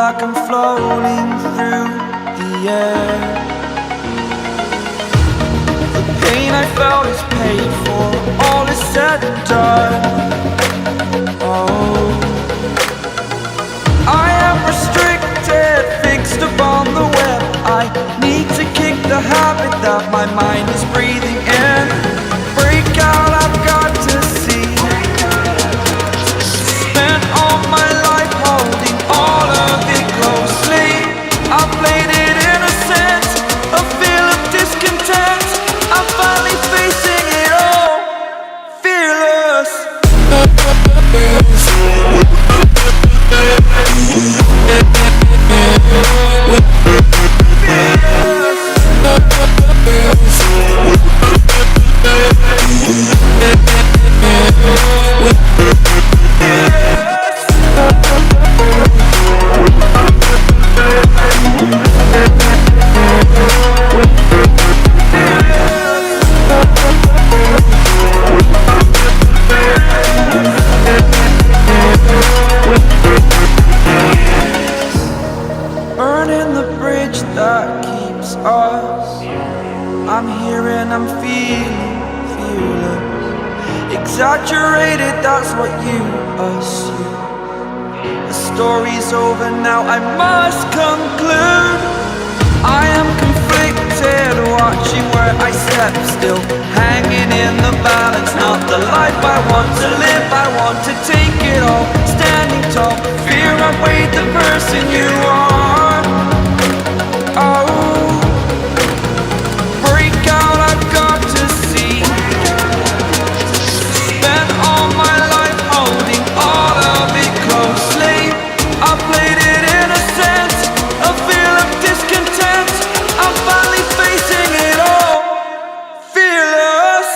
like I'm floating through the air. The pain I felt is paid for, all is said and done. Oh, I am restricted, fixed upon the web. I need to kick the habit that my mind is breathing in. Break out, I've got to see. Spent all my life holding all of it closely. I played it innocent, a feel of discontent. I'm finally facing it all, fearless. Burning the bridge that keeps us. I'm here and I'm feeling fearless. Exaggerated, that's what you assume. The story's over now, I must conclude. I am conflicted, watching where I step still, hanging in the balance. Not the life I want to live, I want to take it all. Standing tall, fear I've weighed the person you are. Oh, break out, I've got to see. Spent all my life holding all of it closely. I played it innocent, a feel of discontent. I'm finally facing it all, fearless.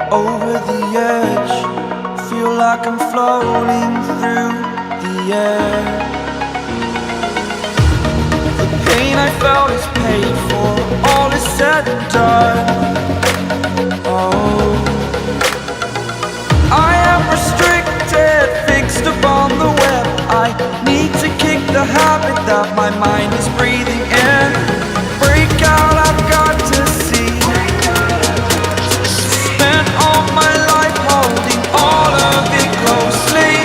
Over the edge, feel like I'm floating through the air. The pain I felt is paid for, all is said and done. Oh, I am restricted, fixed upon the web. I need to kick the habit that my mind is breathing in. Break out, I've got to see. Spent all my life holding all of it closely.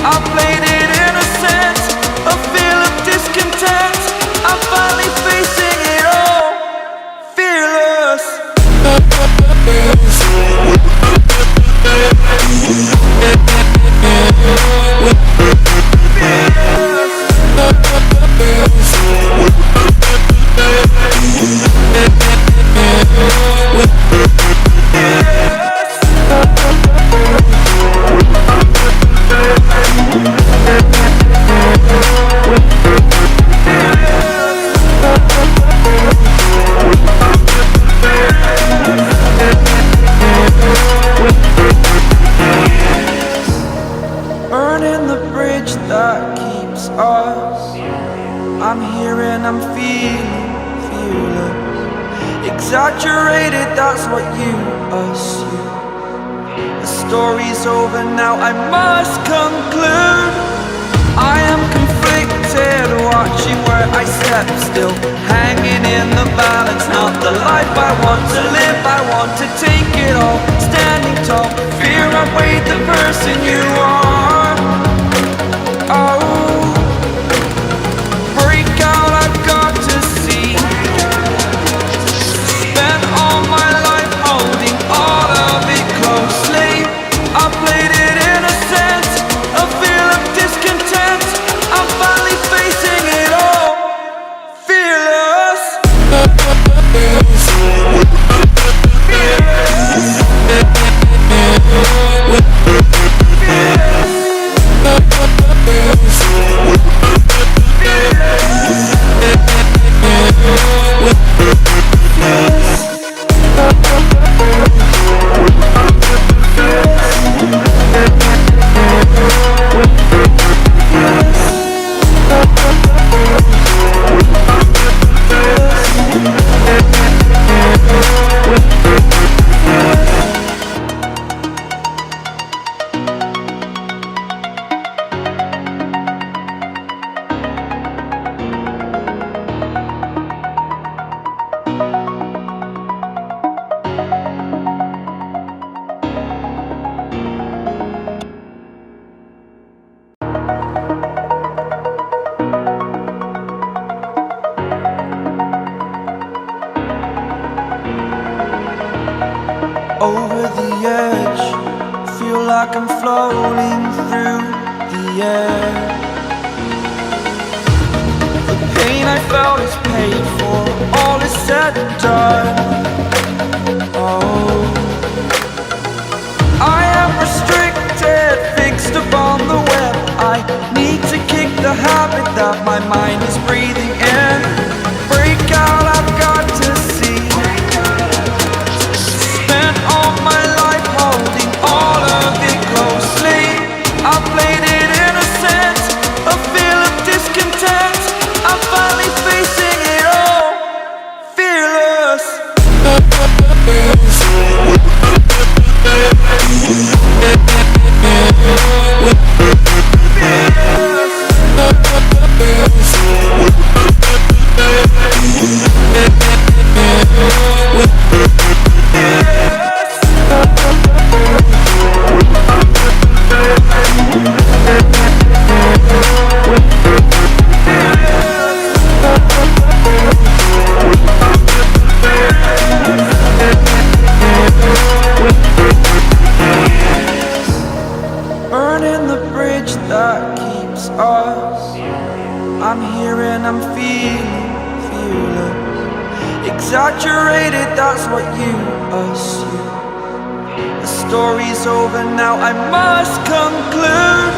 I played it innocent, a feel of discontent. I'm finally facing it all, fearless. Burning the bridge that keeps us. I'm here and I'm feeling fearless. Exaggerated, that's what you assume. The story's over now, I must conclude. I am conflicted, watching where I step still, hanging in the balance. Not the life I want to live, I want to take it all. Standing tall, fear I've weighed the person you are. I'm floating through the air. The pain I felt is paid for, all is said and done. Oh, I am restricted, fixed upon the web. I need to kick the habit that my mind is breathing in. Break out, I've got to see. Spent all my life holding all of it closely. I played it innocent, a feel of discontent. I'm finally facing it all, fearless. Burning the bridge that keeps us. I'm here and I'm feeling fearless. Exaggerated, that's what you assume. The story's over now, I must conclude.